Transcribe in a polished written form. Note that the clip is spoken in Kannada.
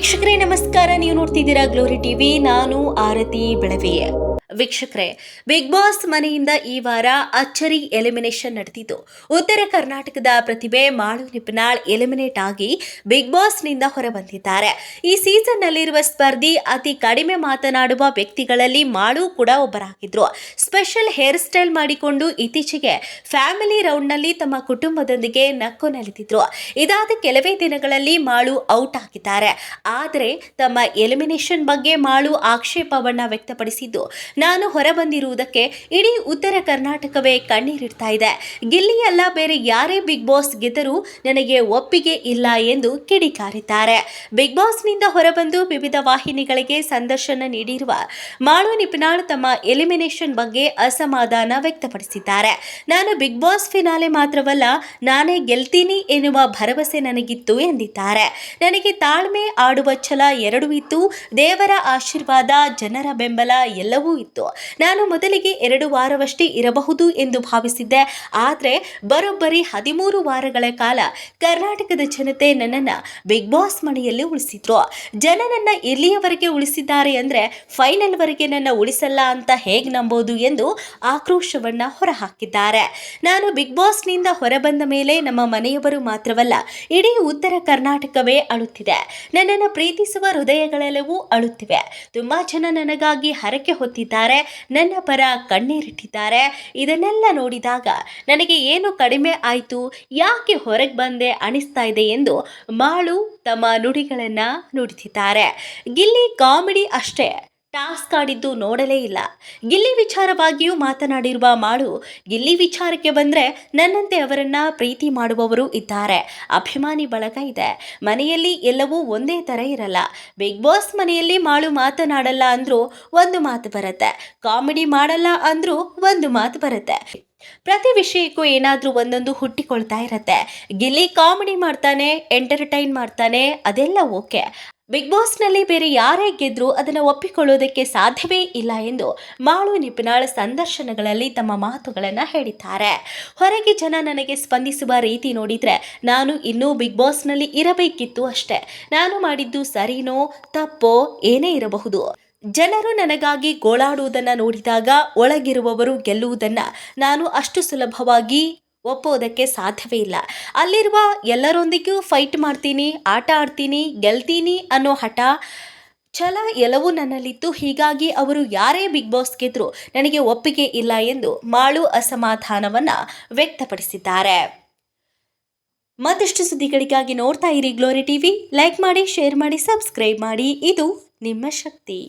ವೀಕ್ಷಕರೇ ನಮಸ್ಕಾರ. ನೀವು ನೋಡ್ತಿದ್ದೀರಾ ಗ್ಲೋರಿ ಟಿವಿ. ನಾನು ಆರತಿ ಬೆಳವೆ. ವೀಕ್ಷಕರೇ, ಬಿಗ್ ಬಾಸ್ ಮನೆಯಿಂದ ಈ ವಾರ ಅಚ್ಚರಿ ಎಲಿಮಿನೇಷನ್ ನಡೆದಿದ್ದು, ಉತ್ತರ ಕರ್ನಾಟಕದ ಪ್ರತಿಭೆ ಮಾಳು ನಿಪ್ನಾಳ್ ಎಲಿಮಿನೇಟ್ ಆಗಿ ಬಿಗ್ ಬಾಸ್ನಿಂದ ಹೊರಬಂದಿದ್ದಾರೆ. ಈ ಸೀಸನ್ ನಲ್ಲಿರುವ ಸ್ಪರ್ಧಿ ಅತಿ ಕಡಿಮೆ ಮಾತನಾಡುವ ವ್ಯಕ್ತಿಗಳಲ್ಲಿ ಮಾಳು ಕೂಡ ಒಬ್ಬರಾಗಿದ್ರು. ಸ್ಪೆಷಲ್ ಹೇರ್ ಸ್ಟೈಲ್ ಮಾಡಿಕೊಂಡು ಇತ್ತೀಚೆಗೆ ಫ್ಯಾಮಿಲಿ ರೌಂಡ್ನಲ್ಲಿ ತಮ್ಮ ಕುಟುಂಬದೊಂದಿಗೆ ನಕ್ಕು ನಲಿದಿದ್ರು. ಇದಾದ ಕೆಲವೇ ದಿನಗಳಲ್ಲಿ ಮಾಳು ಔಟ್ ಆಗಿದ್ದಾರೆ. ಆದರೆ ತಮ್ಮ ಎಲಿಮಿನೇಷನ್ ಬಗ್ಗೆ ಮಾಳು ಆಕ್ಷೇಪವನ್ನ ವ್ಯಕ್ತಪಡಿಸಿದ್ದು, ನಾನು ಹೊರಬಂದಿರುವುದಕ್ಕೆ ಇಡೀ ಉತ್ತರ ಕರ್ನಾಟಕವೇ ಕಣ್ಣೀರಿಡ್ತಾ ಇದೆ. ಗಿಲ್ಲಿಯಲ್ಲ, ಬೇರೆ ಯಾರೇ ಬಿಗ್ ಬಾಸ್ ಗೆದ್ದರೂ ನನಗೆ ಒಪ್ಪಿಗೆ ಇಲ್ಲ ಎಂದು ಕಿಡಿಕಾರಿದ್ದಾರೆ. ಬಿಗ್ ಬಾಸ್ನಿಂದ ಹೊರಬಂದು ವಿವಿಧ ವಾಹಿನಿಗಳಿಗೆ ಸಂದರ್ಶನ ನೀಡಿರುವ ಮಾಳು ನಿಪ್ನಾಳ್ ತಮ್ಮ ಎಲಿಮಿನೇಷನ್ ಬಗ್ಗೆ ಅಸಮಾಧಾನ ವ್ಯಕ್ತಪಡಿಸಿದ್ದಾರೆ. ನಾನು ಬಿಗ್ ಬಾಸ್ ಫಿನಾಲೆ ಮಾತ್ರವಲ್ಲ, ನಾನೇ ಗೆಲ್ತೀನಿ ಎನ್ನುವ ಭರವಸೆ ನನಗಿತ್ತು ಎಂದಿದ್ದಾರೆ. ನನಗೆ ತಾಳ್ಮೆ, ಆಡುವ ಛಲ ಎರಡೂ ಇತ್ತು. ದೇವರ ಆಶೀರ್ವಾದ, ಜನರ ಬೆಂಬಲ ಎಲ್ಲವೂ ಇತ್ತು. ನಾನು ಮೊದಲಿಗೆ 2 ವಾರವಷ್ಟೇ ಇರಬಹುದು ಎಂದು ಭಾವಿಸಿದ್ದೆ. ಆದರೆ ಬರೋಬ್ಬರಿ 13 ವಾರಗಳ ಕಾಲ ಕರ್ನಾಟಕದ ಜನತೆ ನನ್ನನ್ನು ಬಿಗ್ ಬಾಸ್ ಮನೆಯಲ್ಲಿ ಉಳಿಸಿದ್ರು. ಜನ ನನ್ನ ಇಲ್ಲಿಯವರೆಗೆ ಉಳಿಸಿದ್ದಾರೆ ಅಂದರೆ ಫೈನಲ್ ವರೆಗೆ ನನ್ನ ಉಳಿಸಲ್ಲ ಅಂತ ಹೇಗೆ ನಂಬೋದು ಎಂದು ಆಕ್ರೋಶವನ್ನ ಹೊರಹಾಕಿದ್ದಾರೆ. ನಾನು ಬಿಗ್ ಬಾಸ್ನಿಂದ ಹೊರಬಂದ ಮೇಲೆ ನಮ್ಮ ಮನೆಯವರು ಮಾತ್ರವಲ್ಲ, ಇಡೀ ಉತ್ತರ ಕರ್ನಾಟಕವೇ ಅಳುತ್ತಿದೆ. ನನ್ನನ್ನು ಪ್ರೀತಿಸುವ ಹೃದಯಗಳೆಲ್ಲವೂ ಅಳುತ್ತಿವೆ. ತುಂಬಾ ಜನ ನನಗಾಗಿ ಹರಕೆ ಹೊತ್ತಿದ್ದಾರೆ, ನನ್ನ ಪರ ಕಣ್ಣೀರಿಟ್ಟಿದ್ದಾರೆ. ಇದನ್ನೆಲ್ಲ ನೋಡಿದಾಗ ನನಗೆ ಏನು ಕಡಿಮೆ ಆಯಿತು, ಯಾಕೆ ಹೊರಗೆ ಬಂದೆ ಅನಿಸ್ತಾ ಇದೆ ಎಂದು ಮಾಳು ತಮ್ಮ ನುಡಿಗಳನ್ನ ನುಡಿದಿದ್ದಾರೆ. ಗಿಲ್ಲಿ ಕಾಮಿಡಿ ಅಷ್ಟೇ, ಟಾಸ್ಕ್ ಆಡಿದ್ದು ನೋಡಲೇ ಇಲ್ಲ. ಗಿಲ್ಲಿ ವಿಚಾರವಾಗಿಯೂ ಮಾತನಾಡಿರುವ ಮಾಳು, ಗಿಲ್ಲಿ ವಿಚಾರಕ್ಕೆ ಬಂದರೆ ನನ್ನಂತೆ ಅವರನ್ನ ಪ್ರೀತಿ ಮಾಡುವವರು ಇದ್ದಾರೆ, ಅಭಿಮಾನಿ ಬಳಗ ಇದೆ. ಮನೆಯಲ್ಲಿ ಎಲ್ಲವೂ ಒಂದೇ ಥರ ಇರಲ್ಲ. ಬಿಗ್ ಬಾಸ್ ಮನೆಯಲ್ಲಿ ಮಾಳು ಮಾತನಾಡಲ್ಲ ಅಂದ್ರೂ ಒಂದು ಮಾತು ಬರುತ್ತೆ, ಕಾಮಿಡಿ ಮಾಡಲ್ಲ ಅಂದ್ರೂ ಒಂದು ಮಾತು ಬರುತ್ತೆ. ಪ್ರತಿ ವಿಷಯಕ್ಕೂ ಏನಾದರೂ ಒಂದೊಂದು ಹುಟ್ಟಿಕೊಳ್ತಾ ಇರತ್ತೆ. ಗಿಲ್ಲಿ ಕಾಮಿಡಿ ಮಾಡ್ತಾನೆ, ಎಂಟರ್ಟೈನ್ ಮಾಡ್ತಾನೆ, ಅದೆಲ್ಲ ಓಕೆ. ಬಿಗ್ ಬಾಸ್ನಲ್ಲಿ ಬೇರೆ ಯಾರೇ ಗೆದ್ರೂ ಅದನ್ನು ಒಪ್ಪಿಕೊಳ್ಳೋದಕ್ಕೆ ಸಾಧ್ಯವೇ ಇಲ್ಲ ಎಂದು ಮಾಳು ನಿಪ್ನಾಳ್ ಸಂದರ್ಶನಗಳಲ್ಲಿ ತಮ್ಮ ಮಾತುಗಳನ್ನು ಹೇಳಿದ್ದಾರೆ. ಹೊರಗೆ ಜನ ನನಗೆ ಸ್ಪಂದಿಸುವ ರೀತಿ ನೋಡಿದರೆ ನಾನು ಇನ್ನೂ ಬಿಗ್ ಬಾಸ್ನಲ್ಲಿ ಇರಬೇಕಿತ್ತು ಅಷ್ಟೇ. ನಾನು ಮಾಡಿದ್ದು ಸರಿನೋ ತಪ್ಪೋ ಏನೇ ಇರಬಹುದು. ಜನರು ನನಗಾಗಿ ಗೋಳಾಡುವುದನ್ನು ನೋಡಿದಾಗ ಒಳಗಿರುವವರು ಗೆಲ್ಲುವುದನ್ನು ನಾನು ಅಷ್ಟು ಸುಲಭವಾಗಿ ಒಪ್ಪೋದಕ್ಕೆ ಸಾಧ್ಯವೇ ಇಲ್ಲ. ಅಲ್ಲಿರುವ ಎಲ್ಲರೊಂದಿಗೂ ಫೈಟ್ ಮಾಡ್ತೀನಿ, ಆಟ ಆಡ್ತೀನಿ, ಗೆಲ್ತೀನಿ ಅನ್ನೋ ಹಠ, ಛಲ ಎಲ್ಲವೂ ನನ್ನಲ್ಲಿತ್ತು. ಹೀಗಾಗಿ ಅವರು ಯಾರೇ ಬಿಗ್ ಬಾಸ್ ಗೆದ್ರೂ ನನಗೆ ಒಪ್ಪಿಗೆ ಇಲ್ಲ ಎಂದು ಮಾಳು ಅಸಮಾಧಾನವನ್ನು ವ್ಯಕ್ತಪಡಿಸಿದ್ದಾರೆ. ಮತ್ತಷ್ಟು ಸುದ್ದಿಗಳಿಗಾಗಿ ನೋಡ್ತಾ ಇರಿ ಗ್ಲೋರಿ ಟಿವಿ. ಲೈಕ್ ಮಾಡಿ, ಶೇರ್ ಮಾಡಿ, ಸಬ್ಸ್ಕ್ರೈಬ್ ಮಾಡಿ. ಇದು ನಿಮ್ಮ ಶಕ್ತಿ.